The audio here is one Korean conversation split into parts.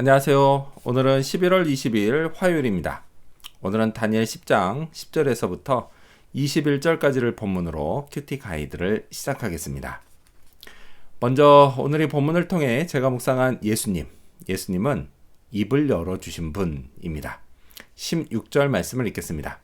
안녕하세요. 오늘은 11월 22일 화요일입니다. 오늘은 다니엘 10장 10절에서부터 21절까지를 본문으로 큐티 가이드를 시작하겠습니다. 먼저 오늘 이 본문을 통해 제가 묵상한 예수님은 입을 열어주신 분입니다. 16절 말씀을 읽겠습니다.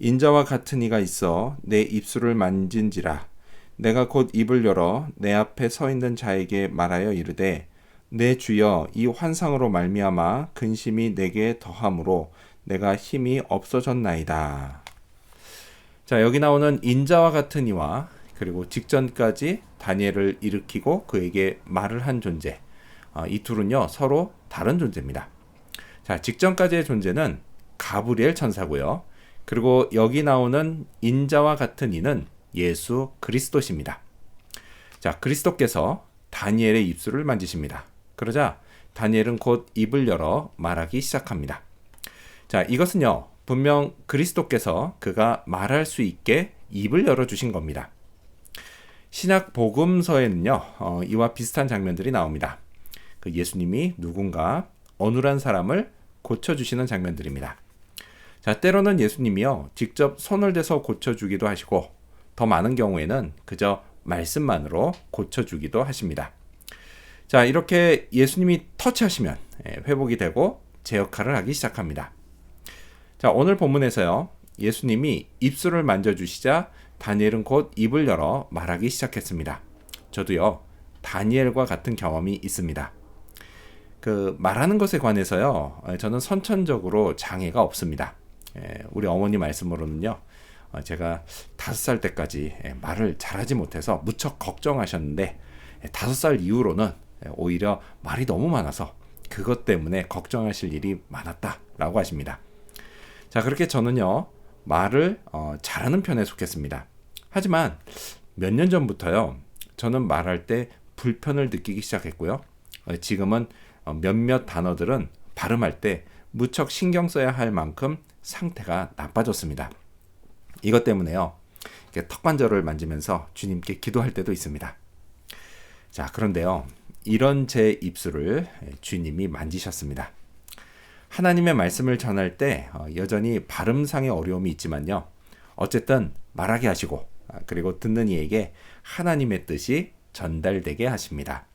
인자와 같은 이가 있어 내 입술을 만진지라 내가 곧 입을 열어 내 앞에 서 있는 자에게 말하여 이르되 내 주여 이 환상으로 말미암아 근심이 내게 더함으로 내가 힘이 없어졌나이다. 자, 여기 나오는 인자와 같은 이와 그리고 직전까지 다니엘을 일으키고 그에게 말을 한 존재, 이 둘은요 서로 다른 존재입니다. 자, 직전까지의 존재는 가브리엘 천사고요. 그리고 여기 나오는 인자와 같은 이는 예수 그리스도십니다. 자, 그리스도께서 다니엘의 입술을 만지십니다. 그러자 다니엘은 곧 입을 열어 말하기 시작합니다. 자, 이것은요 분명 그리스도께서 그가 말할 수 있게 입을 열어주신 겁니다. 신약 복음서에는요 이와 비슷한 장면들이 나옵니다. 그 예수님이 누군가 어눌한 사람을 고쳐주시는 장면들입니다. 자, 때로는 예수님이요 직접 손을 대서 고쳐주기도 하시고 더 많은 경우에는 그저 말씀만으로 고쳐주기도 하십니다. 자, 이렇게 예수님이 터치하시면 회복이 되고 제 역할을 하기 시작합니다. 자, 오늘 본문에서요 예수님이 입술을 만져주시자 다니엘은 곧 입을 열어 말하기 시작했습니다. 저도요 다니엘과 같은 경험이 있습니다. 그 말하는 것에 관해서요 저는 선천적으로 장애가 없습니다. 우리 어머니 말씀으로는요 제가 5살 때까지 말을 잘하지 못해서 무척 걱정하셨는데 5살 이후로는 오히려 말이 너무 많아서 그것 때문에 걱정하실 일이 많았다라고 하십니다. 자, 그렇게 저는요 말을 잘하는 편에 속했습니다. 하지만 몇 년 전부터요 저는 말할 때 불편을 느끼기 시작했고요. 지금은 몇몇 단어들은 발음할 때 무척 신경 써야 할 만큼 상태가 나빠졌습니다. 이것 때문에요 턱관절을 만지면서 주님께 기도할 때도 있습니다. 자, 그런데요 이런 제 입술을 주님이 만지셨습니다. 하나님의 말씀을 전할 때 여전히 발음상의 어려움이 있지만요 어쨌든 말하게 하시고 그리고 듣는 이에게 하나님의 뜻이 전달되게 하십니다.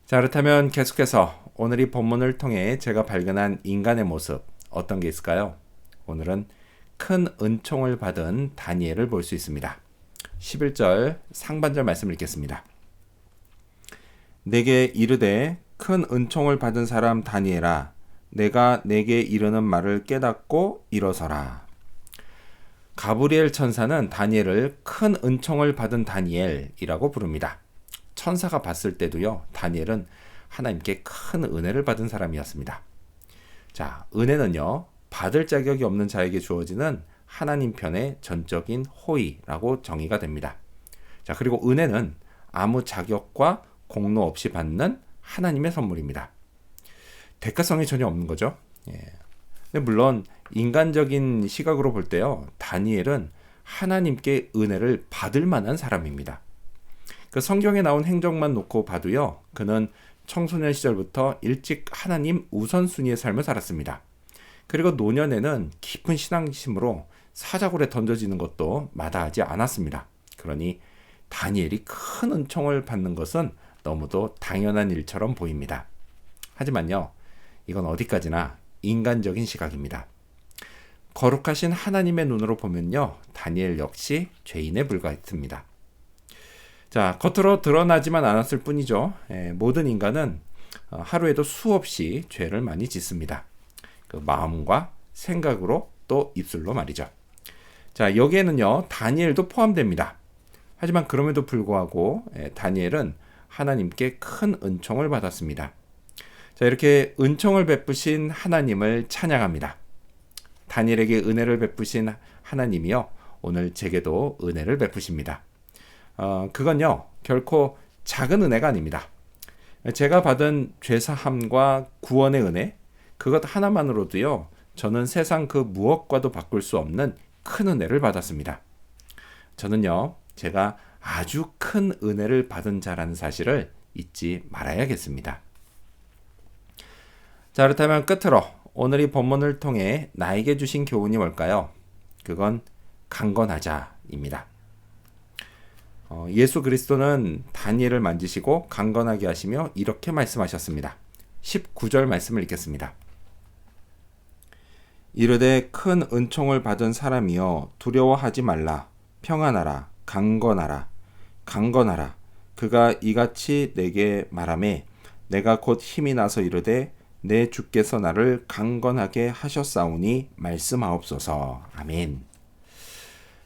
자, 그렇다면 계속해서 오늘 이 본문을 통해 제가 발견한 인간의 모습 어떤 게 있을까요? 오늘은 큰 은총을 받은 다니엘을 볼 수 있습니다. 11절 상반절 말씀을 읽겠습니다. 내게 이르되 큰 은총을 받은 사람 다니엘아 내가 내게 이르는 말을 깨닫고 일어서라. 가브리엘 천사는 다니엘을 큰 은총을 받은 다니엘이라고 부릅니다. 천사가 봤을 때도요 다니엘은 하나님께 큰 은혜를 받은 사람이었습니다. 자, 은혜는요 받을 자격이 없는 자에게 주어지는 하나님 편의 전적인 호의라고 정의가 됩니다. 자, 그리고 은혜는 아무 자격과 공로 없이 받는 하나님의 선물입니다. 대가성이 전혀 없는 거죠. 근데 물론 인간적인 시각으로 볼 때요 다니엘은 하나님께 은혜를 받을 만한 사람입니다. 그 성경에 나온 행적만 놓고 봐도요 그는 청소년 시절부터 일찍 하나님 우선순위의 삶을 살았습니다. 그리고 노년에는 깊은 신앙심으로 사자굴에 던져지는 것도 마다하지 않았습니다. 그러니 다니엘이 큰 은총을 받는 것은 너무도 당연한 일처럼 보입니다. 하지만요 이건 어디까지나 인간적인 시각입니다. 거룩하신 하나님의 눈으로 보면요 다니엘 역시 죄인에 불과했습니다. 자, 겉으로 드러나지만 않았을 뿐이죠. 모든 인간은 하루에도 수없이 죄를 많이 짓습니다. 그 마음과 생각으로 또 입술로 말이죠. 자, 여기에는요 다니엘도 포함됩니다. 하지만 그럼에도 불구하고 다니엘은 하나님께 큰 은총을 받았습니다. 자, 이렇게 은총을 베푸신 하나님을 찬양합니다. 다니엘에게 은혜를 베푸신 하나님이요 오늘 제게도 은혜를 베푸십니다. 그건요 결코 작은 은혜가 아닙니다. 제가 받은 죄사함과 구원의 은혜 그것 하나만으로도요 저는 세상 그 무엇과도 바꿀 수 없는 큰 은혜를 받았습니다. 저는요 제가 아주 큰 은혜를 받은 자라는 사실을 잊지 말아야겠습니다. 자, 그렇다면 끝으로 오늘 이 본문을 통해 나에게 주신 교훈이 뭘까요? 그건 강건하자입니다. 예수 그리스도는 다니엘을 만지시고 강건하게 하시며 이렇게 말씀하셨습니다. 19절 말씀을 읽겠습니다. 이르되 큰 은총을 받은 사람이여 두려워하지 말라. 평안하라. 강건하라. 강건하라. 그가 이같이 내게 말하매 내가 곧 힘이 나서 이르되 내 주께서 나를 강건하게 하셨사오니 말씀하옵소서. 아멘.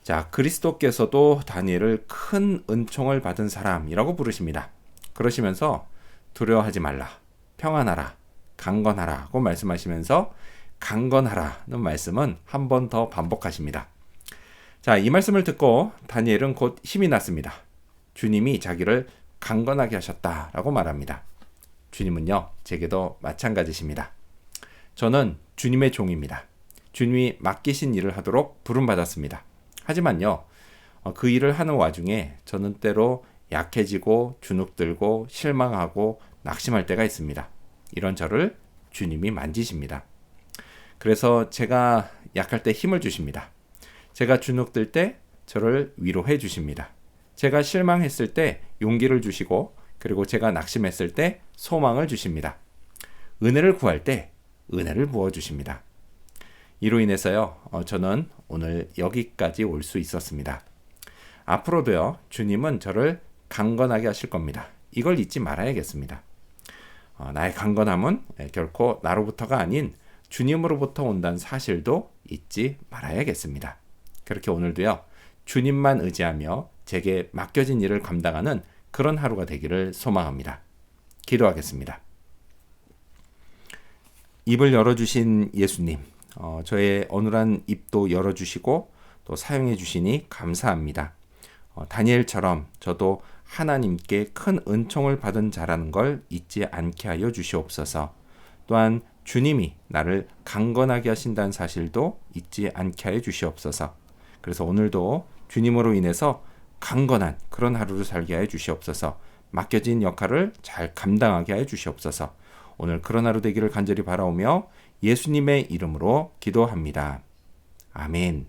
자, 그리스도께서도 다니엘을 큰 은총을 받은 사람이라고 부르십니다. 그러시면서 두려워하지 말라, 평안하라, 강건하라고 말씀하시면서 강건하라는 말씀은 한 번 더 반복하십니다. 자, 이 말씀을 듣고 다니엘은 곧 힘이 났습니다. 주님이 자기를 강건하게 하셨다라고 말합니다. 주님은요, 제게도 마찬가지십니다. 저는 주님의 종입니다. 주님이 맡기신 일을 하도록 부름받았습니다. 하지만요, 그 일을 하는 와중에 저는 때로 약해지고 주눅들고 실망하고 낙심할 때가 있습니다. 이런 저를 주님이 만지십니다. 그래서 제가 약할 때 힘을 주십니다. 제가 주눅들 때 저를 위로해 주십니다. 제가 실망했을 때 용기를 주시고, 그리고 제가 낙심했을 때 소망을 주십니다. 은혜를 구할 때 은혜를 부어주십니다. 이로 인해서요, 저는 오늘 여기까지 올 수 있었습니다. 앞으로도요, 주님은 저를 강건하게 하실 겁니다. 이걸 잊지 말아야겠습니다. 나의 강건함은 결코 나로부터가 아닌 주님으로부터 온다는 사실도 잊지 말아야겠습니다. 그렇게 오늘도요, 주님만 의지하며 제게 맡겨진 일을 감당하는 그런 하루가 되기를 소망합니다. 기도하겠습니다. 입을 열어주신 예수님, 저의 어눌한 입도 열어주시고 또 사용해 주시니 감사합니다. 다니엘처럼 저도 하나님께 큰 은총을 받은 자라는 걸 잊지 않게 하여 주시옵소서. 또한 주님이 나를 강건하게 하신다는 사실도 잊지 않게 하여 주시옵소서. 그래서 오늘도 주님으로 인해서 강건한 그런 하루를 살게 하여 주시옵소서. 맡겨진 역할을 잘 감당하게 하여 주시옵소서. 오늘 그런 하루 되기를 간절히 바라오며 예수님의 이름으로 기도합니다. 아멘.